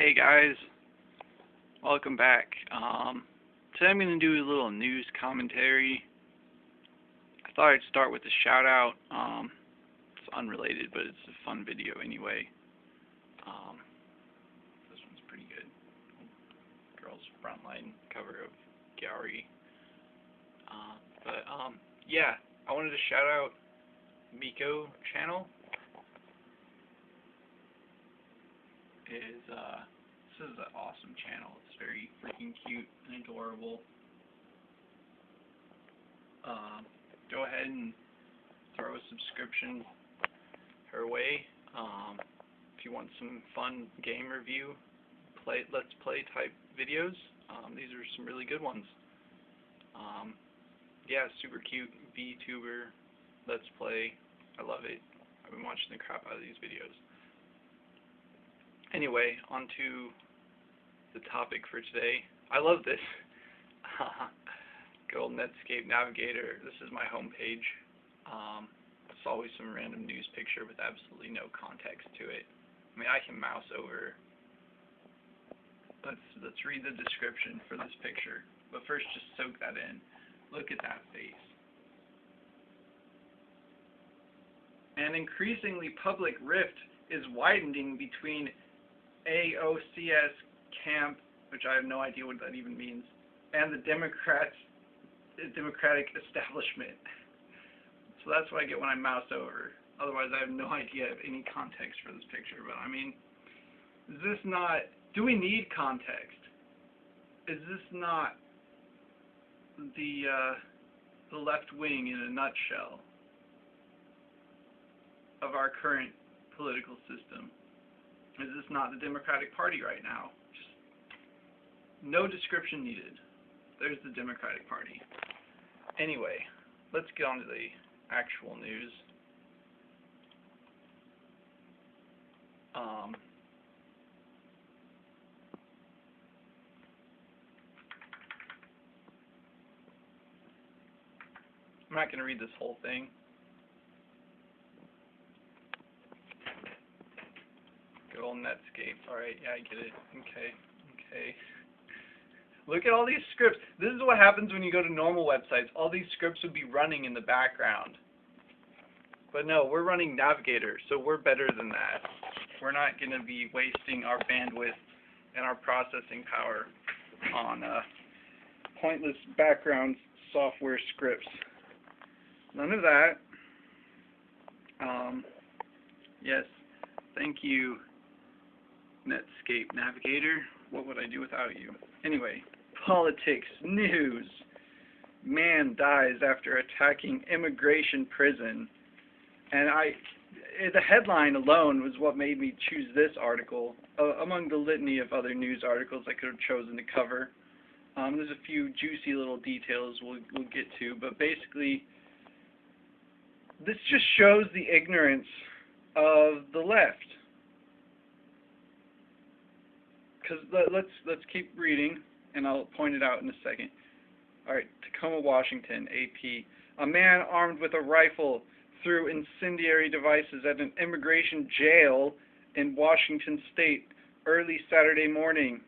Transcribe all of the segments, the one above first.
Hey guys, welcome back. Today I'm going to do a little news commentary. I thought I'd start with a shout out. It's unrelated, but it's a fun video anyway. This one's pretty good. Girls Frontline cover of Gowrie. Yeah, I wanted to shout out Miko channel. This is an awesome channel. It's very freaking cute and adorable. Go ahead and throw a subscription her way. If you want some fun game review, let's play type videos, these are some really good ones. Yeah, super cute VTuber, let's play. I love it. I've been watching the crap out of these videos. Anyway, on to the topic for today. I love this. Good old Netscape Navigator. This is my homepage. It's always some random news picture with absolutely no context to it. I mean, I can mouse over. Let's read the description for this picture. But first, just soak that in. Look at that face. An increasingly public rift is widening between AOCS camp, which I have no idea what that even means, and the Democratic establishment. So that's what I get when I mouse over. Otherwise, I have no idea of any context for this picture. But I mean, is this not? Do we need context? Is this not the left wing in a nutshell of our current political system? Is this not the Democratic Party right now? Just no description needed. There's the Democratic Party. Anyway, let's get on to the actual news. I'm not going to read this whole thing. Good old Netscape. Alright, yeah, I get it. Okay. Look at all these scripts. This is what happens when you go to normal websites. All these scripts would be running in the background. But no, we're running Navigator, so we're better than that. We're not going to be wasting our bandwidth and our processing power on pointless background software scripts. None of that. Yes, thank you, Netscape Navigator. What would I do without you? Anyway, politics news. Man dies after attacking immigration prison. And the headline alone was what made me choose this article, among the litany of other news articles I could have chosen to cover. There's a few juicy little details we'll get to, but basically, this just shows the ignorance of the left. Because let's keep reading, and I'll point it out in a second. All right, Tacoma, Washington, AP. A man armed with a rifle threw incendiary devices at an immigration jail in Washington State early Saturday morning.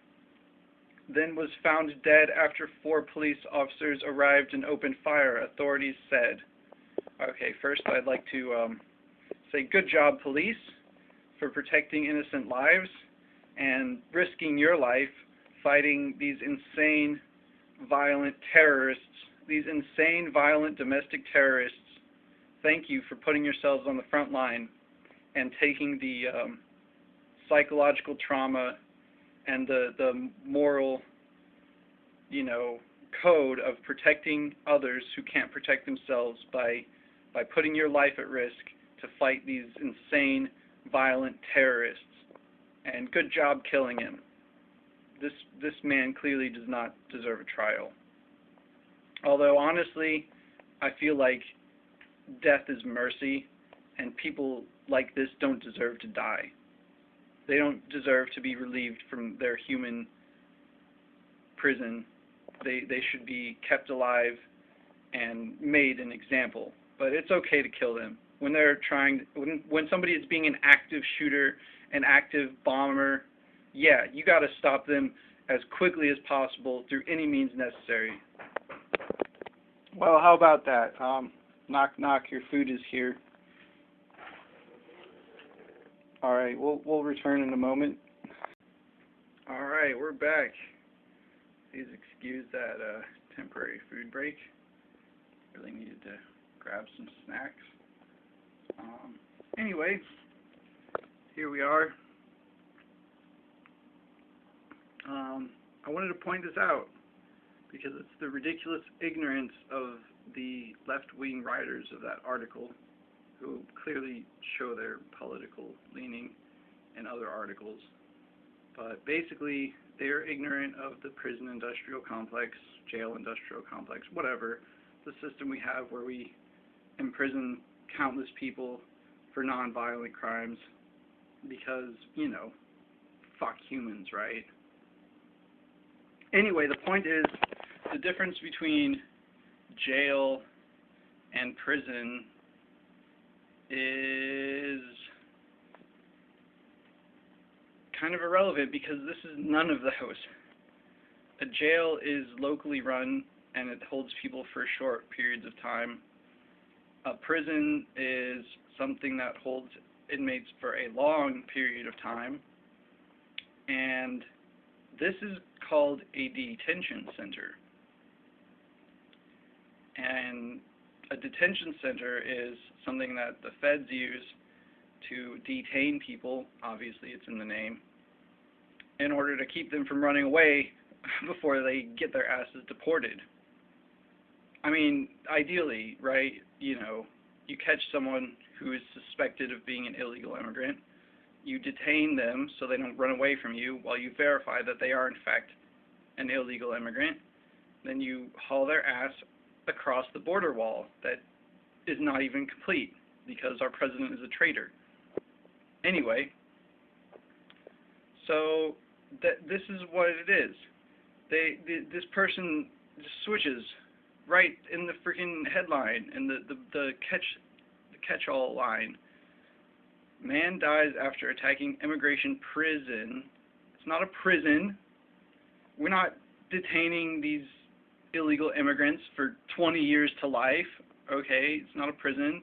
Then was found dead after 4 police officers arrived and opened fire, authorities said. Okay, first I'd like to say good job, police, for protecting innocent lives and risking your life fighting these insane, violent terrorists, these insane, violent domestic terrorists. Thank you for putting yourselves on the front line and taking the psychological trauma and the moral, code of protecting others who can't protect themselves by putting your life at risk to fight these insane, violent terrorists. And good job killing him. This man clearly does not deserve a trial. Although, honestly, I feel like death is mercy, and people like this don't deserve to die. They don't deserve to be relieved from their human prison. They should be kept alive and made an example. But it's okay to kill them. When they're when somebody is being an active shooter, an active bomber, yeah, you got to stop them as quickly as possible through any means necessary. Well, how about that? Knock, knock, your food is here. Alright, we'll return in a moment. Alright, we're back. Please excuse that temporary food break. Really needed to grab some snacks. Anyway, here we are. I wanted to point this out because it's the ridiculous ignorance of the left-wing writers of that article who clearly show their political leaning in other articles. But basically, they're ignorant of the prison industrial complex, jail industrial complex, whatever, the system we have where we imprison countless people for non-violent crimes because, you know, fuck humans, right? Anyway, the point is, the difference between jail and prison is kind of irrelevant because this is none of those. A jail is locally run and it holds people for short periods of time. A prison is something that holds inmates for a long period of time, and this is called a detention center. And a detention center is something that the feds use to detain people, obviously it's in the name, in order to keep them from running away before they get their asses deported. I mean, ideally, right, you know, you catch someone who is suspected of being an illegal immigrant, you detain them so they don't run away from you while you verify that they are in fact an illegal immigrant, then you haul their ass across the border wall that is not even complete because our president is a traitor. Anyway, so this is what it is. This person just switches right in the freaking headline, in the catch-all line. Man dies after attacking immigration prison. It's not a prison. We're not detaining these illegal immigrants for 20 years to life. Okay, it's not a prison.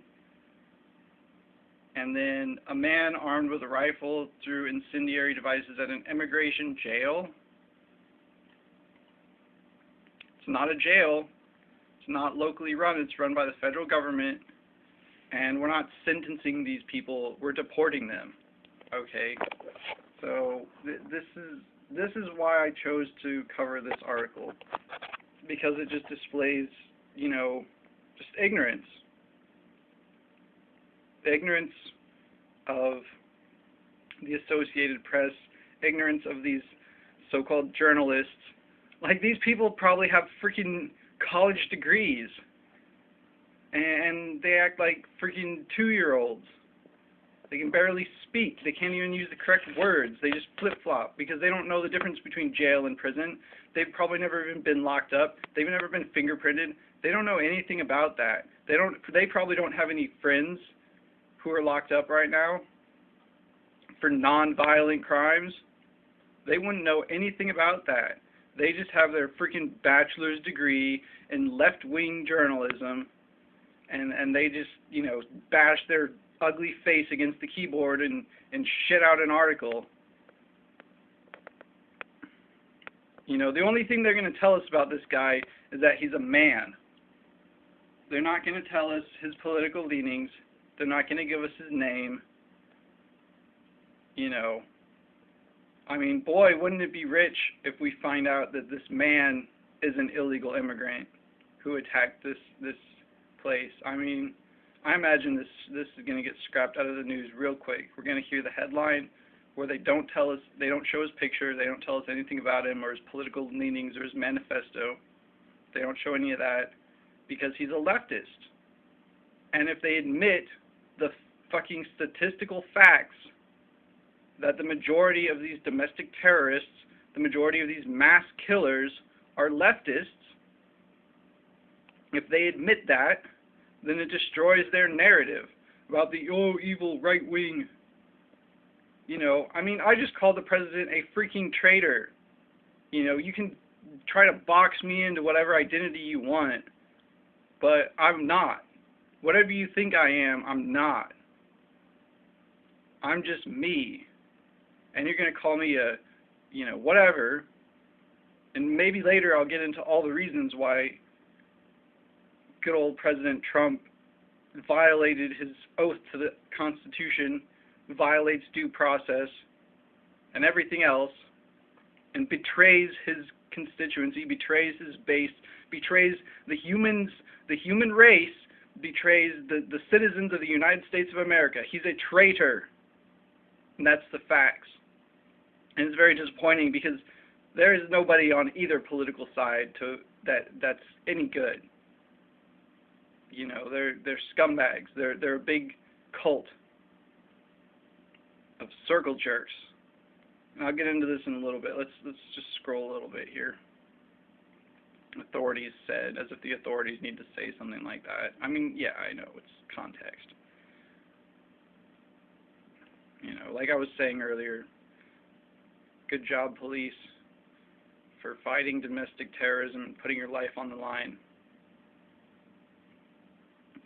And then a man armed with a rifle threw incendiary devices at an immigration jail. It's not a jail. It's not locally run. It's run by the federal government. And we're not sentencing these people. We're deporting them. Okay? So this is why I chose to cover this article. Because it just displays, you know, just ignorance. Ignorance of the Associated Press, ignorance of these so-called journalists. Like, these people probably have freaking college degrees, and they act like freaking 2-year-olds. They can barely speak. They can't even use the correct words. They just flip-flop because they don't know the difference between jail and prison. They've probably never even been locked up. They've never been fingerprinted. They don't know anything about that. They probably don't have any friends who are locked up right now for non-violent crimes. They wouldn't know anything about that. They just have their freaking bachelor's degree in left-wing journalism, and they just, you know, bash their ugly face against the keyboard and shit out an article. You know, the only thing they're going to tell us about this guy is that he's a man. They're not going to tell us his political leanings. They're not going to give us his name. You know, I mean, boy, wouldn't it be rich if we find out that this man is an illegal immigrant who attacked this place. I mean, I imagine this is going to get scrapped out of the news real quick. We're going to hear the headline where they don't tell us, they don't show his picture, they don't tell us anything about him or his political leanings or his manifesto. They don't show any of that because he's a leftist. And if they admit the fucking statistical facts that the majority of these domestic terrorists, the majority of these mass killers are leftists, if they admit that, then it destroys their narrative about the evil right wing, You know, I mean, I just called the president a freaking traitor. You know, you can try to box me into whatever identity you want, but I'm not. Whatever you think I am, I'm not. I'm just me. And you're going to call me a, you know, whatever. And maybe later I'll get into all the reasons why good old President Trump violated his oath to the Constitution, violates due process, and everything else, and betrays his constituency, betrays his base, betrays the human race, betrays the citizens of the United States of America. He's a traitor. And that's the facts. And it's very disappointing because there is nobody on either political side that's any good. You know, they're scumbags. They're a big cult of circle jerks. And I'll get into this in a little bit. Let's just scroll a little bit here. Authorities said, as if the authorities need to say something like that. I mean, yeah, I know, it's context. You know, like I was saying earlier, good job, police, for fighting domestic terrorism and putting your life on the line.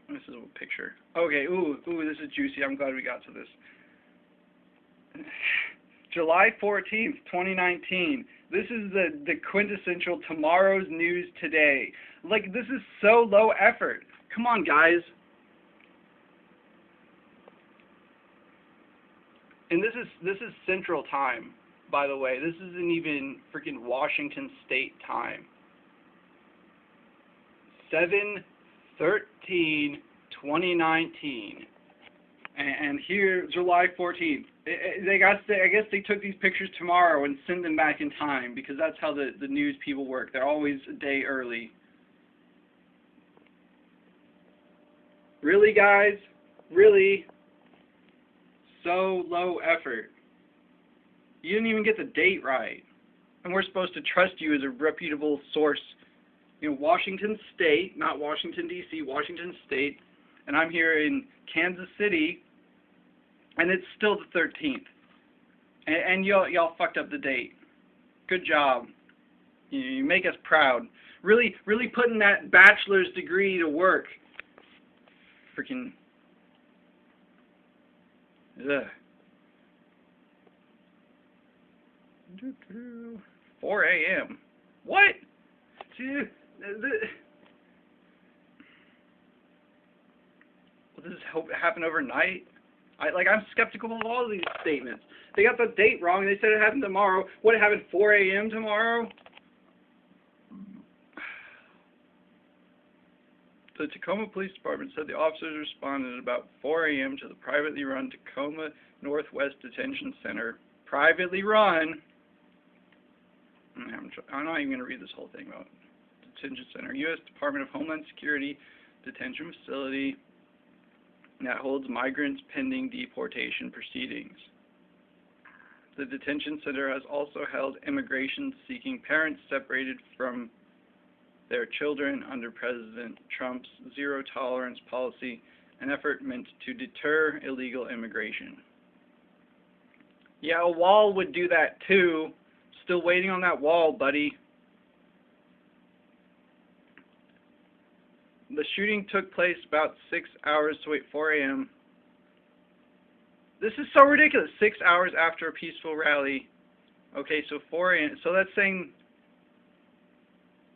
This is a picture. Okay, ooh, this is juicy. I'm glad we got to this. July 14th, 2019. This is the quintessential tomorrow's news today. Like, this is so low effort. Come on, guys. And this is Central Time, by the way. This isn't even freaking Washington State time. 7/13/2019. And here, July 14th. I guess they took these pictures tomorrow and sent them back in time, because that's how the news people work. They're always a day early. Really, guys? Really? So low effort. You didn't even get the date right. And we're supposed to trust you as a reputable source. You know, Washington State, not Washington, D.C., Washington State. And I'm here in Kansas City, and it's still the 13th. And y'all fucked up the date. Good job. You make us proud. Really putting that bachelor's degree to work. Freaking... Ugh. 4 a.m. What? Dude, will this happen overnight? I'm skeptical of all of these statements. They got the date wrong. They said it happened tomorrow. What, it happened 4 a.m. tomorrow? The Tacoma Police Department said the officers responded at about 4 a.m. to the privately run Tacoma Northwest Detention Center. Privately run? I'm not even going to read this whole thing about Detention Center. U.S. Department of Homeland Security Detention Facility that holds migrants pending deportation proceedings. The detention center has also held immigration-seeking parents separated from their children under President Trump's zero-tolerance policy, an effort meant to deter illegal immigration. Yeah, a wall would do that too. Still waiting on that wall, buddy. The shooting took place about 6 hours to 4 a.m. This is so ridiculous. 6 hours after a peaceful rally. Okay, so 4 a.m. So that's saying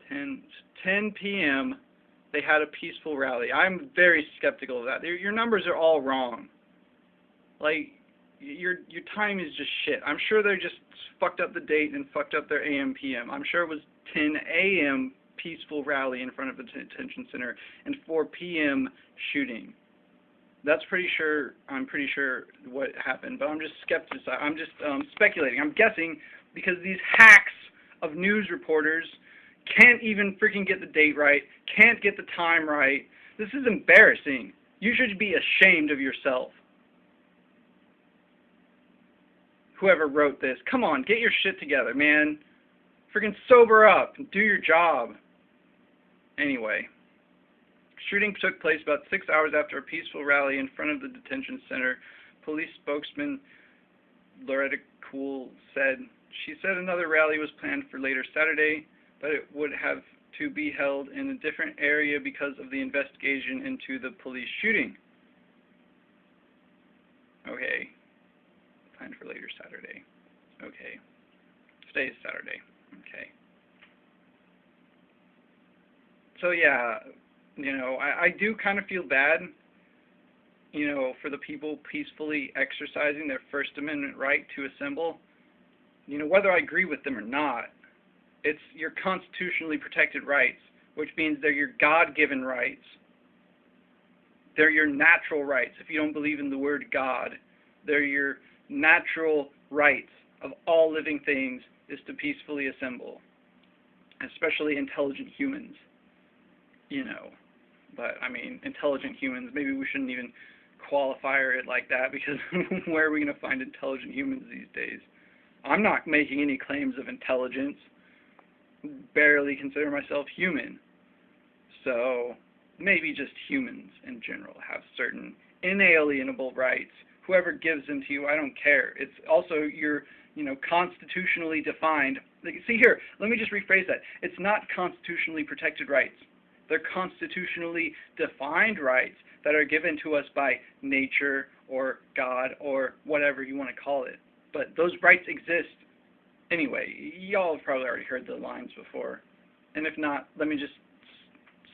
10 p.m. they had a peaceful rally. I'm very skeptical of that. Your numbers are all wrong. Like, your time is just shit. I'm sure they just fucked up the date and fucked up their AM PM. I'm sure it was 10 a.m. peaceful rally in front of the detention center and 4 p.m. shooting. That's I'm pretty sure what happened, but I'm just I'm just speculating. I'm guessing because these hacks of news reporters can't even freaking get the date right, can't get the time right. This is embarrassing. You should be ashamed of yourself. Whoever wrote this, come on, get your shit together, man. Freaking sober up and do your job. Anyway, shooting took place about 6 hours after a peaceful rally in front of the detention center. Police spokesman Loretta Cool said, she said another rally was planned for later Saturday, but it would have to be held in a different area because of the investigation into the police shooting. Okay. Planned for later Saturday. Okay. Today's Saturday. Okay. So yeah, you know, I do kind of feel bad, you know, for the people peacefully exercising their First Amendment right to assemble. You know, whether I agree with them or not, it's your constitutionally protected rights, which means they're your God-given rights. They're your natural rights. If you don't believe in the word God, they're your natural rights of all living things is to peacefully assemble, especially intelligent humans, you know. But, I mean, intelligent humans, maybe we shouldn't even qualify it like that, because where are we going to find intelligent humans these days? I'm not making any claims of intelligence. Barely consider myself human. So, maybe just humans in general have certain inalienable rights. Whoever gives them to you, I don't care. It's also your, you know, constitutionally defined. Like, see here, let me just rephrase that. It's not constitutionally protected rights. They're constitutionally defined rights that are given to us by nature or God or whatever you want to call it. But those rights exist anyway. Y'all have probably already heard the lines before. And if not, let me just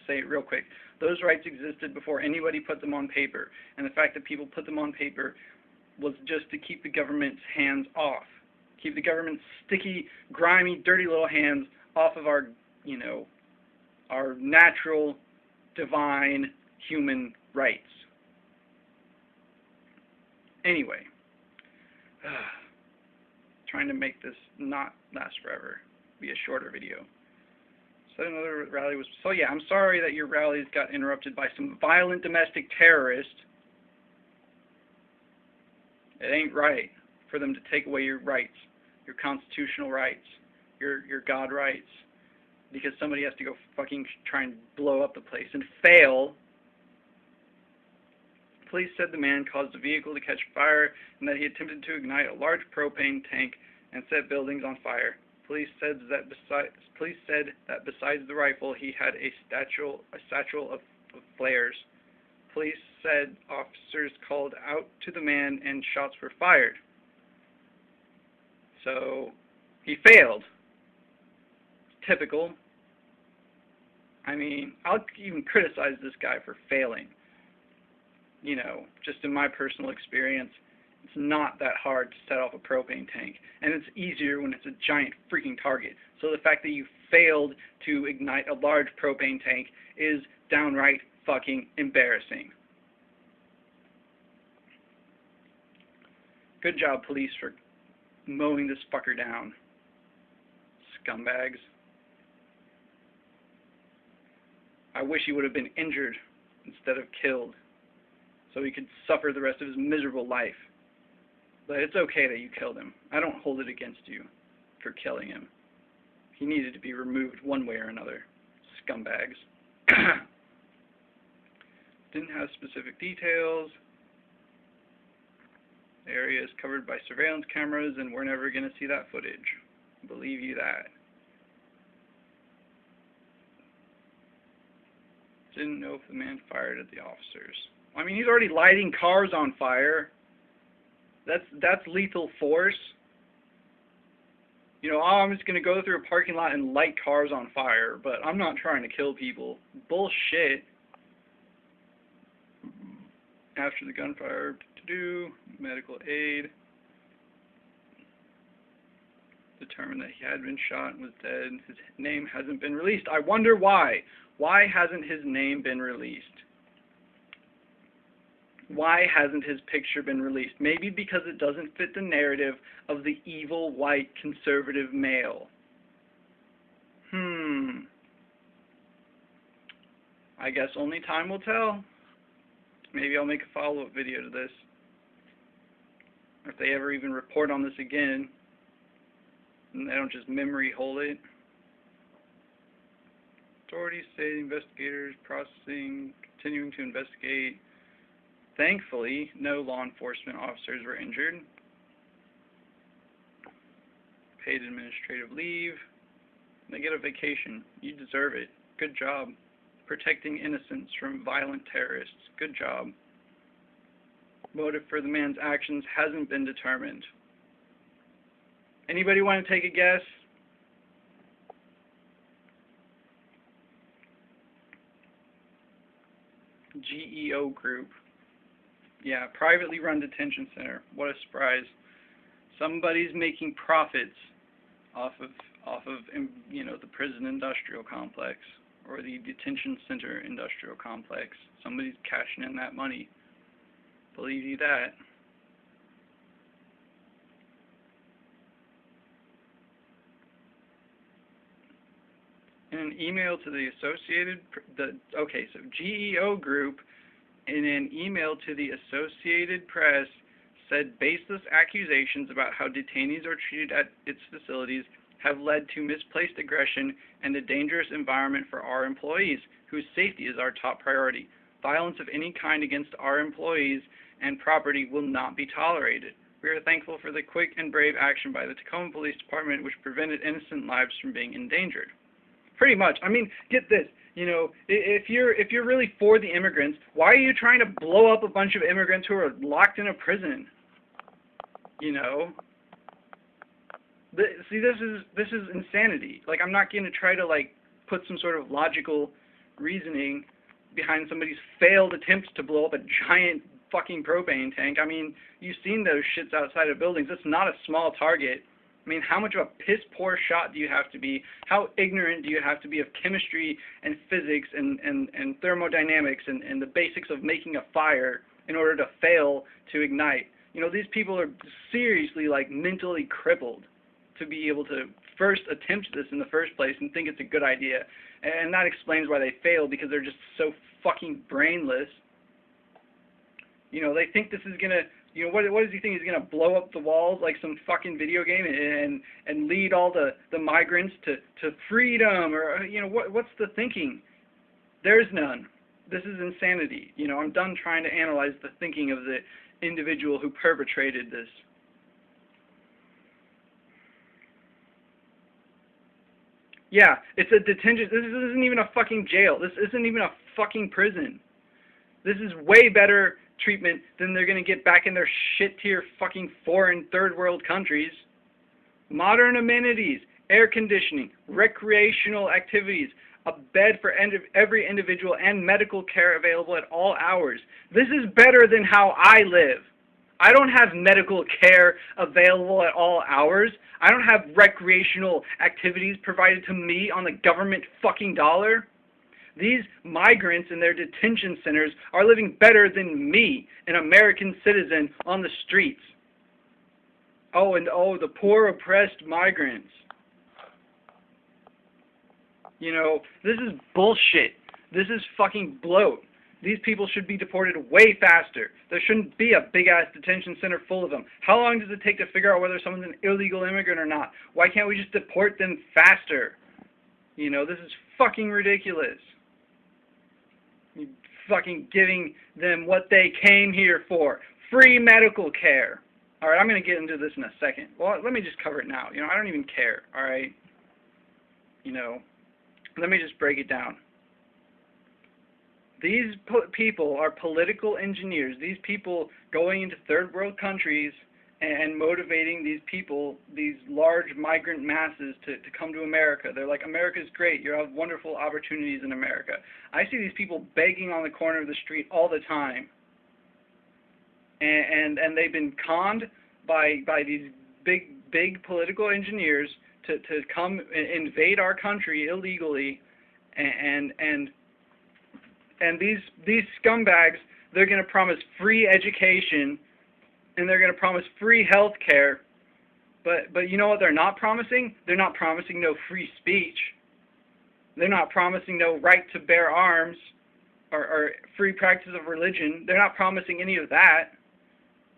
say it real quick. Those rights existed before anybody put them on paper. And the fact that people put them on paper was just to keep the government's hands off. Keep the government's sticky, grimy, dirty little hands off of our, you know, our natural, divine, human rights. Anyway, trying to make this not last forever, be a shorter video. So another rally was, so yeah, I'm sorry that your rallies got interrupted by some violent domestic terrorist. It ain't right for them to take away your rights, your constitutional rights, your God rights, because somebody has to go fucking try and blow up the place and fail. Police said the man caused the vehicle to catch fire and that he attempted to ignite a large propane tank and set buildings on fire. Police said that besides the rifle, he had a satchel of flares. Police said officers called out to the man and shots were fired. So he failed. Typical. I mean, I'll even criticize this guy for failing. You know, just in my personal experience, it's not that hard to set off a propane tank. And it's easier when it's a giant freaking target. So the fact that you failed to ignite a large propane tank is downright fucking embarrassing. Good job, police, for mowing this fucker down. Scumbags. I wish he would have been injured instead of killed, so he could suffer the rest of his miserable life. But it's okay that you killed him. I don't hold it against you for killing him. He needed to be removed one way or another. Scumbags. Didn't have specific details. The area is covered by surveillance cameras, and we're never going to see that footage. Believe you that. Didn't know if the man fired at the officers. I mean, he's already lighting cars on fire. That's lethal force. You know, oh, I'm just going to go through a parking lot and light cars on fire, but I'm not trying to kill people. Bullshit. After the gunfire, medical aid. Determined that he had been shot and was dead. His name hasn't been released. I wonder why. Why hasn't his name been released? Why hasn't his picture been released? Maybe because it doesn't fit the narrative of the evil, white, conservative male. I guess only time will tell. Maybe I'll make a follow-up video to this. Or if they ever even report on this again, and they don't just memory hold it. Authorities say investigators processing, continuing to investigate. Thankfully, no law enforcement officers were injured. paid administrative leave. They get a vacation. You deserve it. Good job. Protecting innocents from violent terrorists. Good job. Motive for the man's actions hasn't been determined. Anybody want to take a guess? GEO Group. Yeah, privately run detention center. What a surprise. Somebody's making profits off of the prison industrial complex or the detention center industrial complex. Somebody's cashing in that money. Believe you that. In an email to the so GEO Group, in an email to the Associated Press, said baseless accusations about how detainees are treated at its facilities have led to misplaced aggression and a dangerous environment for our employees, whose safety is our top priority. Violence of any kind against our employees and property will not be tolerated. We are thankful for the quick and brave action by the Tacoma Police Department, which prevented innocent lives from being endangered. Pretty much. I mean, get this. You know, if you're really for the immigrants, why are you trying to blow up a bunch of immigrants who are locked in a prison? You know, see, this is insanity. Like, I'm not going to try to like put some sort of logical reasoning behind somebody's failed attempts to blow up a giant fucking propane tank. I mean, you've seen those shits outside of buildings. It's not a small target. I mean, how much of a piss-poor shot do you have to be? How ignorant do you have to be of chemistry and physics and thermodynamics and the basics of making a fire in order to fail to ignite? You know, these people are seriously, like, mentally crippled to be able to first attempt this in the first place and think it's a good idea. And that explains why they fail, because they're just so fucking brainless. You know, they think this is going to... You know, what does he think? He's going to blow up the walls like some fucking video game and lead all the migrants to freedom? Or, you know, what's the thinking? There's none. This is insanity. You know, I'm done trying to analyze the thinking of the individual who perpetrated this. Yeah, it's a detention. This isn't even a fucking jail. This isn't even a fucking prison. This is way better treatment than they're going to get back in their shit-tier fucking foreign third-world countries. Modern amenities, air conditioning, recreational activities, a bed for every individual, and medical care available at all hours. This is better than how I live. I don't have medical care available at all hours. I don't have recreational activities provided to me on the government fucking dollar. These migrants in their detention centers are living better than me, an American citizen, on the streets. Oh, the poor oppressed migrants. You know, this is bullshit. This is fucking bloat. These people should be deported way faster. There shouldn't be a big-ass detention center full of them. How long does it take to figure out whether someone's an illegal immigrant or not? Why can't we just deport them faster? You know, this is fucking ridiculous. You're fucking giving them what they came here for. Free medical care. Alright, I'm going to get into this in a second. Well, let me just cover it now. You know, I don't even care, alright? You know, let me just break it down. These people are political engineers. These people going into third world countries and motivating these people, these large migrant masses to come to America. They're like, America's great. You have wonderful opportunities in America. I see these people begging on the corner of the street all the time. And they've been conned by these big political engineers to come invade our country illegally, and these scumbags, they're going to promise free education, and they're going to promise free health care, but you know what they're not promising? They're not promising no free speech. They're not promising no right to bear arms or free practice of religion. They're not promising any of that.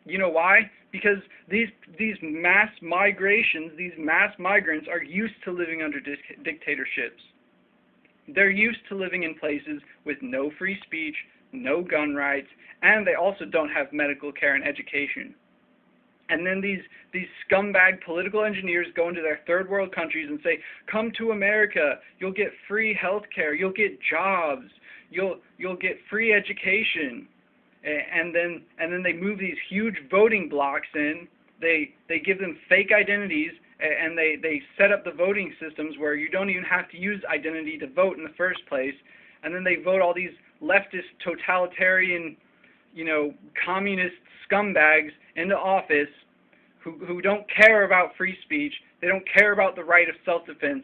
You know why? Because these mass migrations, these mass migrants are used to living under dictatorships. They're used to living in places with no free speech, no gun rights, and they also don't have medical care and education. And then these scumbag political engineers go into their third world countries and say, come to America, you'll get free health care, you'll get jobs, you'll get free education. And then they move these huge voting blocks in. They give them fake identities, and they set up the voting systems where you don't even have to use identity to vote in the first place. And then they vote all these leftist, totalitarian, communist scumbags into office who don't care about free speech. They don't care about the right of self-defense.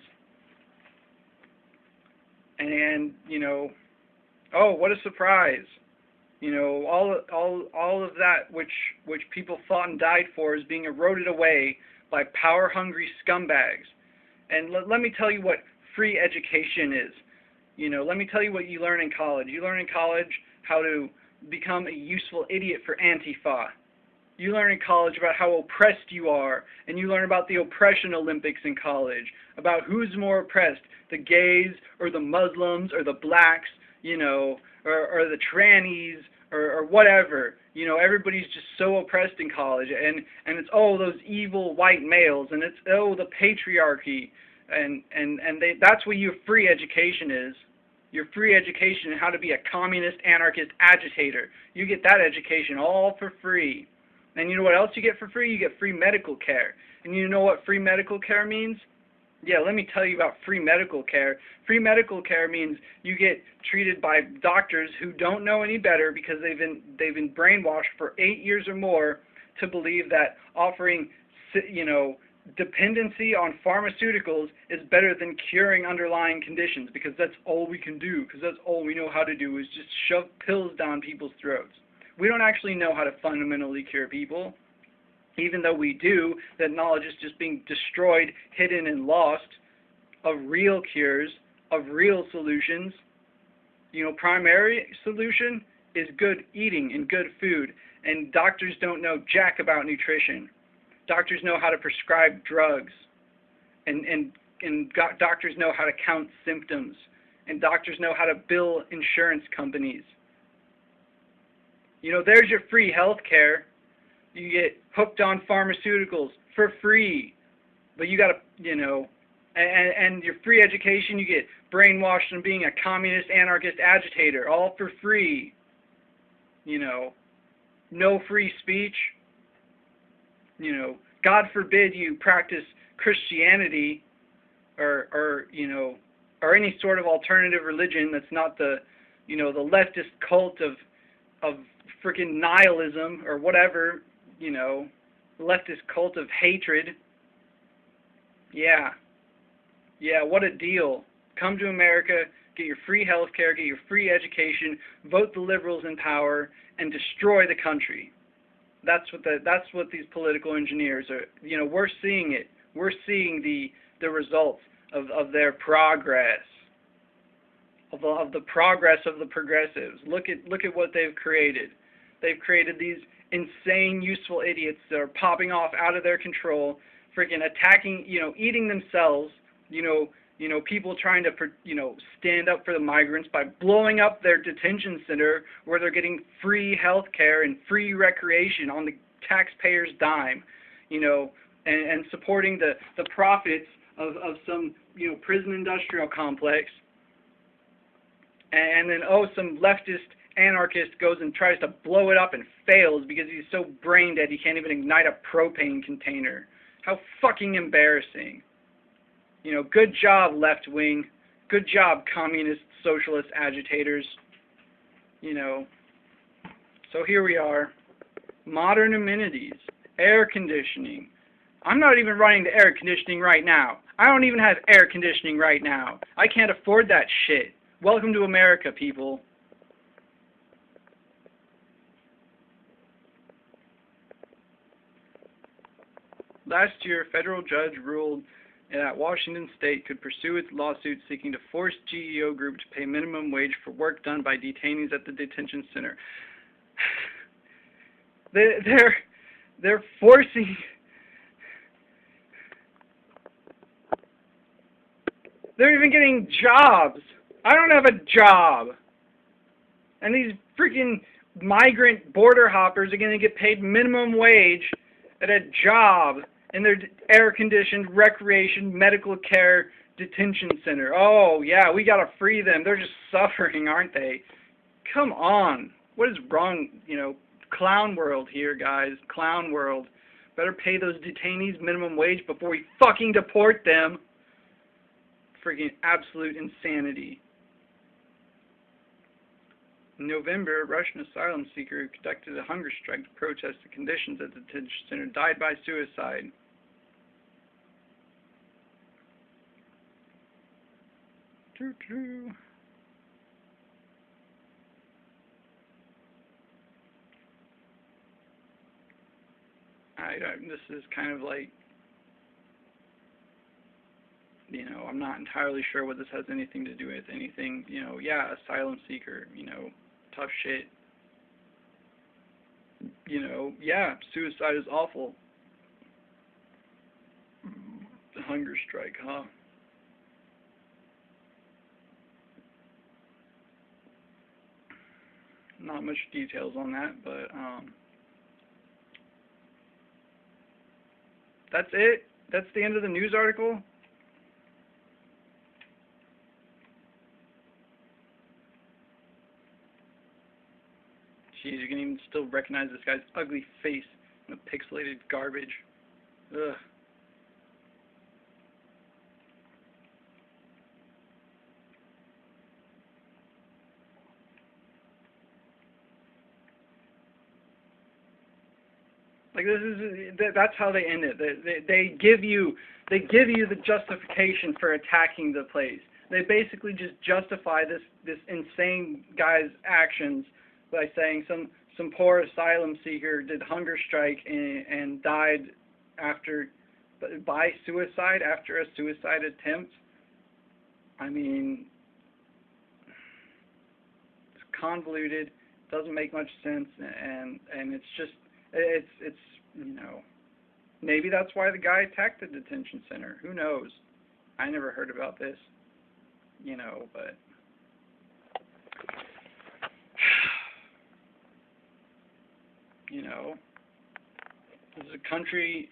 And, oh, what a surprise. All of that which people fought and died for is being eroded away by power-hungry scumbags. And let me tell you what free education is. Let me tell you what you learn in college. You learn in college how to become a useful idiot for Antifa. You learn in college about how oppressed you are, and you learn about the oppression Olympics in college, about who's more oppressed, the gays or the Muslims or the blacks, or the trannies or whatever. Everybody's just so oppressed in college, and it's, oh, those evil white males, and it's, oh, the patriarchy, and that's what your free education is. Your free education and how to be a communist, anarchist agitator. You get that education all for free. And you know what else you get for free? You get free medical care. And you know what free medical care means? Yeah, let me tell you about free medical care. Free medical care means you get treated by doctors who don't know any better because they've been brainwashed for 8 years or more to believe that offering, dependency on pharmaceuticals is better than curing underlying conditions, because that's all we can do, because that's all we know how to do is just shove pills down people's throats. We don't actually know how to fundamentally cure people. Even though we do, that knowledge is just being destroyed, hidden, and lost of real cures, of real solutions. Primary solution is good eating and good food, and doctors don't know jack about nutrition. Doctors know how to prescribe drugs, and doctors know how to count symptoms, and doctors know how to bill insurance companies. There's your free health care. You get hooked on pharmaceuticals for free, but you gotta, and your free education, you get brainwashed into being a communist, anarchist agitator, all for free. No free speech. God forbid you practice Christianity or any sort of alternative religion that's not the the leftist cult of freaking nihilism or whatever, leftist cult of hatred. Yeah, what a deal. Come to America, get your free health care, get your free education, vote the liberals in power, and destroy the country. That's what these political engineers are. We're seeing it. We're seeing the results of their progress, of the progress of the progressives. Look at what they've created. They've created these insane, useful idiots that are popping off out of their control, freaking attacking, eating themselves. People trying to, stand up for the migrants by blowing up their detention center where they're getting free health care and free recreation on the taxpayer's dime, and supporting the profits of some, prison industrial complex. And then, some leftist anarchist goes and tries to blow it up and fails because he's so brain dead he can't even ignite a propane container. How fucking embarrassing. Good job, left wing. Good job, communist, socialist agitators. So here we are. Modern amenities. Air conditioning. I'm not even running the air conditioning right now. I don't even have air conditioning right now. I can't afford that shit. Welcome to America, people. Last year, a federal judge ruled that Washington State could pursue its lawsuit seeking to force GEO Group to pay minimum wage for work done by detainees at the detention center. They're forcing. They're even getting jobs. I don't have a job. And these freaking migrant border hoppers are going to get paid minimum wage at a job in their air-conditioned recreation medical care detention center. Oh, yeah, we gotta free them. They're just suffering, aren't they? Come on. What is wrong, clown world here, guys. Clown world. Better pay those detainees minimum wage before we fucking deport them. Freaking absolute insanity. In November, a Russian asylum seeker who conducted a hunger strike to protest the conditions at the detention center died by suicide. This is kind of like, I'm not entirely sure what this has anything to do with anything, yeah, asylum seeker, tough shit. Yeah, suicide is awful. The hunger strike, huh? Not much details on that, but, that's it? That's the end of the news article? Jeez, you can even still recognize this guy's ugly face in the pixelated garbage. Ugh. Like, that's how they end it. They give you the justification for attacking the place. They basically just justify this insane guy's actions by saying some poor asylum seeker did hunger strike and died by suicide after a suicide attempt. I mean, it's convoluted, doesn't make much sense, and it's just it's maybe that's why the guy attacked the detention center. Who knows? I never heard about this, but this is a country,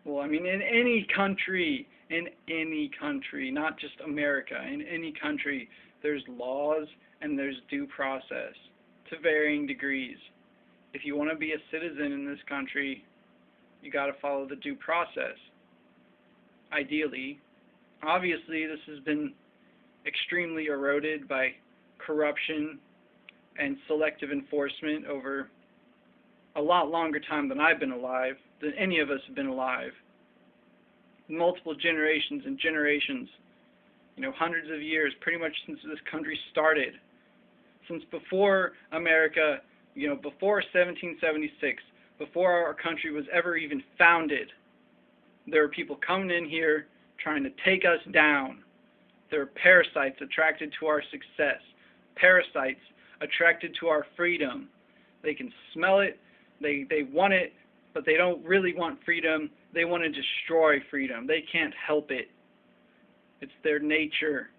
well, I mean, in any country, not just America, in any country, there's laws and there's due process to varying degrees. If you want to be a citizen in this country, you got to follow the due process. Ideally, obviously, this has been extremely eroded by corruption and selective enforcement over a lot longer time than I've been alive, than any of us have been alive. Multiple generations and generations, hundreds of years, pretty much since this country started. Since before America, before 1776, before our country was ever even founded, there were people coming in here trying to take us down. There are parasites attracted to our success, parasites attracted to our freedom. They can smell it, they want it, but they don't really want freedom. They want to destroy freedom. They can't help it. It's their nature.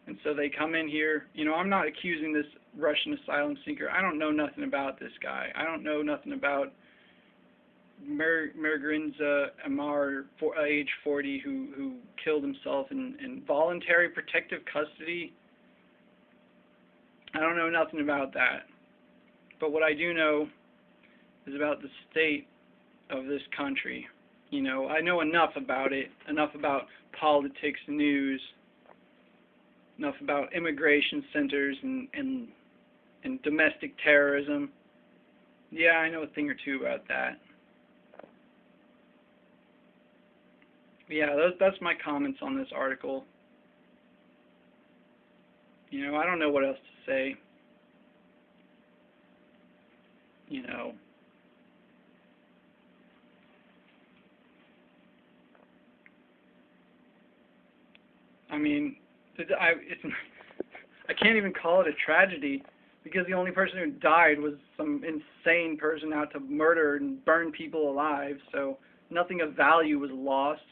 And so they come in here. I'm not accusing this Russian asylum seeker. I don't know nothing about this guy. I don't know nothing about Mirgrinza Amar, age 40, who killed himself in voluntary protective custody. I don't know nothing about that. But what I do know is about the state of this country. I know enough about it, enough about politics, news, enough about immigration centers and domestic terrorism. Yeah, I know a thing or two about that. Yeah, that's my comments on this article. I don't know what else to say. I mean, I can't even call it a tragedy because the only person who died was some insane person out to murder and burn people alive, so nothing of value was lost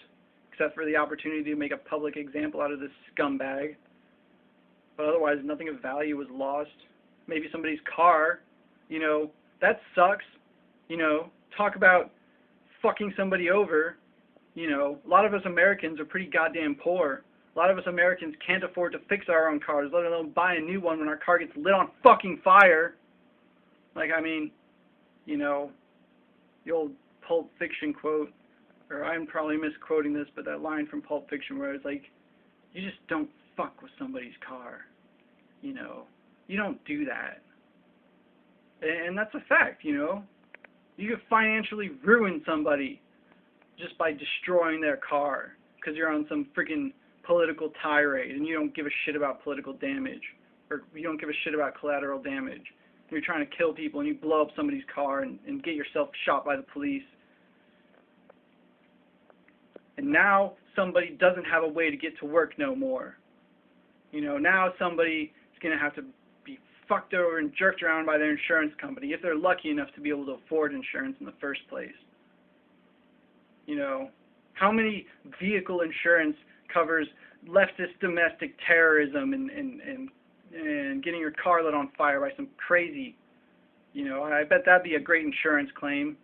except for the opportunity to make a public example out of this scumbag. But otherwise, nothing of value was lost. Maybe somebody's car, You know, that sucks. You know, talk about fucking somebody over. You know, a lot of us Americans are pretty goddamn poor. A lot of us Americans can't afford to fix our own cars, let alone buy a new one when our car gets lit on fucking fire. Like, I mean, you know, the old Pulp Fiction quote, or I'm probably misquoting this, but that line from Pulp Fiction where it's like, you just don't fuck with somebody's car. You know, you don't do that. And that's a fact, you know. You could financially ruin somebody just by destroying their car because you're on some freaking political tirade and you don't give a shit about political damage, or you don't give a shit about collateral damage. You're trying to kill people and you blow up somebody's car and get yourself shot by the police. And now somebody doesn't have a way to get to work no more. You know, now somebody is going to have to be fucked over and jerked around by their insurance company if they're lucky enough to be able to afford insurance in the first place. You know, how many vehicle insurance covers leftist domestic terrorism and getting your car lit on fire by some crazy, you know, I bet that'd be a great insurance claim.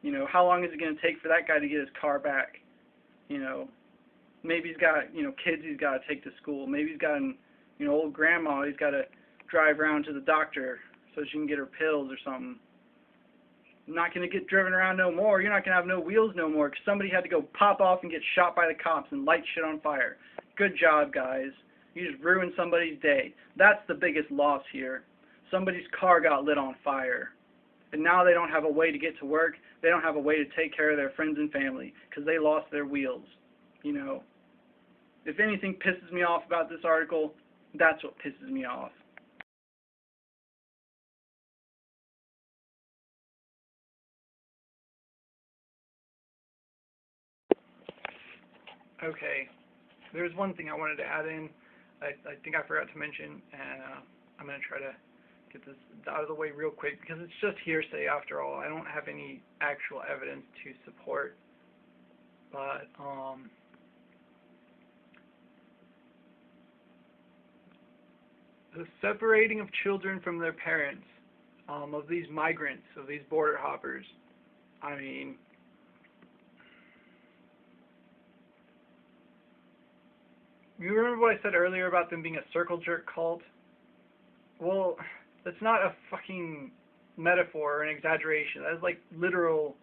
You know, how long is it going to take for that guy to get his car back? You know, maybe he's got, you know, kids he's got to take to school. Maybe he's got, you know, old grandma he's got to drive around to the doctor so she can get her pills or something. Not going to get driven around no more. You're not going to have no wheels no more because somebody had to go pop off and get shot by the cops and light shit on fire. Good job, guys. You just ruined somebody's day. That's the biggest loss here. Somebody's car got lit on fire. And now they don't have a way to get to work. They don't have a way to take care of their friends and family because they lost their wheels. You know, if anything pisses me off about this article, that's what pisses me off. Okay, there's one thing I wanted to add in. I think I forgot to mention, and I'm going to try to get this out of the way real quick because it's just hearsay after all. I don't have any actual evidence to support, but the separating of children from their parents, of these migrants, of these border hoppers, I mean, you remember what I said earlier about them being a circle jerk cult? Well, that's not a fucking metaphor or an exaggeration. That is like literal,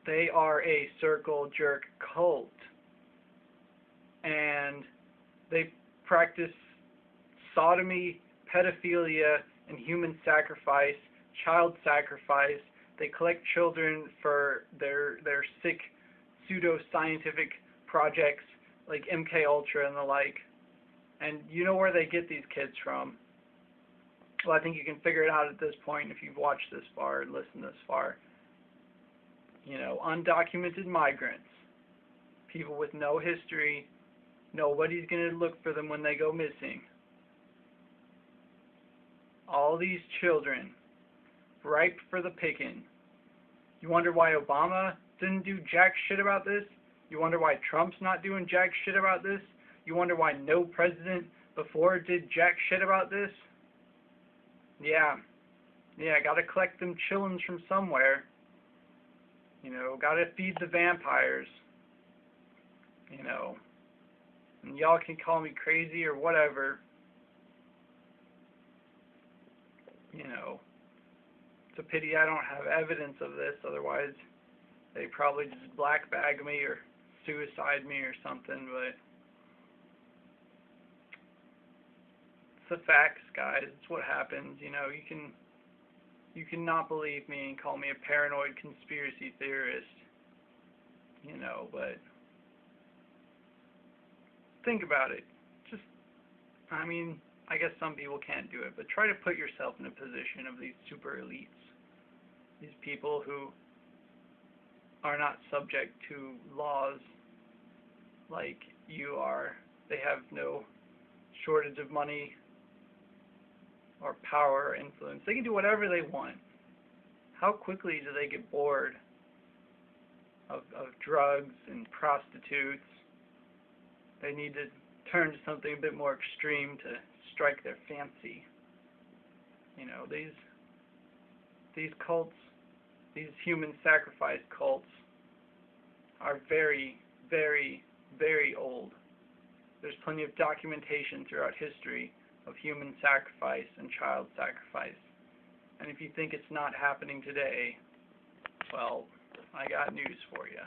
they are a circle jerk cult. And they practice sodomy, pedophilia, and human sacrifice, child sacrifice. They collect children for their sick pseudo-scientific projects like MK Ultra and the like. And you know where they get these kids from. Well, I think you can figure it out at this point if you've watched this far and listened this far. You know, undocumented migrants, people with no history, nobody's going to look for them when they go missing. All these children, ripe for the picking. You wonder why Obama didn't do jack shit about this? You wonder why Trump's not doing jack shit about this? You wonder why no president before did jack shit about this? Yeah, gotta collect them chillins from somewhere. You know, gotta feed the vampires. You know, and y'all can call me crazy or whatever. You know, it's a pity I don't have evidence of this, otherwise they probably just black bag me or suicide me or something, but it's the facts, guys. It's what happens. You know, you can not believe me and call me a paranoid conspiracy theorist, you know, but think about it. Just, I mean, I guess some people can't do it, but try to put yourself in a position of these super elites, these people who are not subject to laws like you are. They have no shortage of money or power or influence. They can do whatever they want. How quickly do they get bored of drugs and prostitutes? They need to turn to something a bit more extreme to strike their fancy. You know, these these cults, these human sacrifice cults, are very, very, very old. There's plenty of documentation throughout history of human sacrifice and child sacrifice. And if you think it's not happening today, well, I got news for you.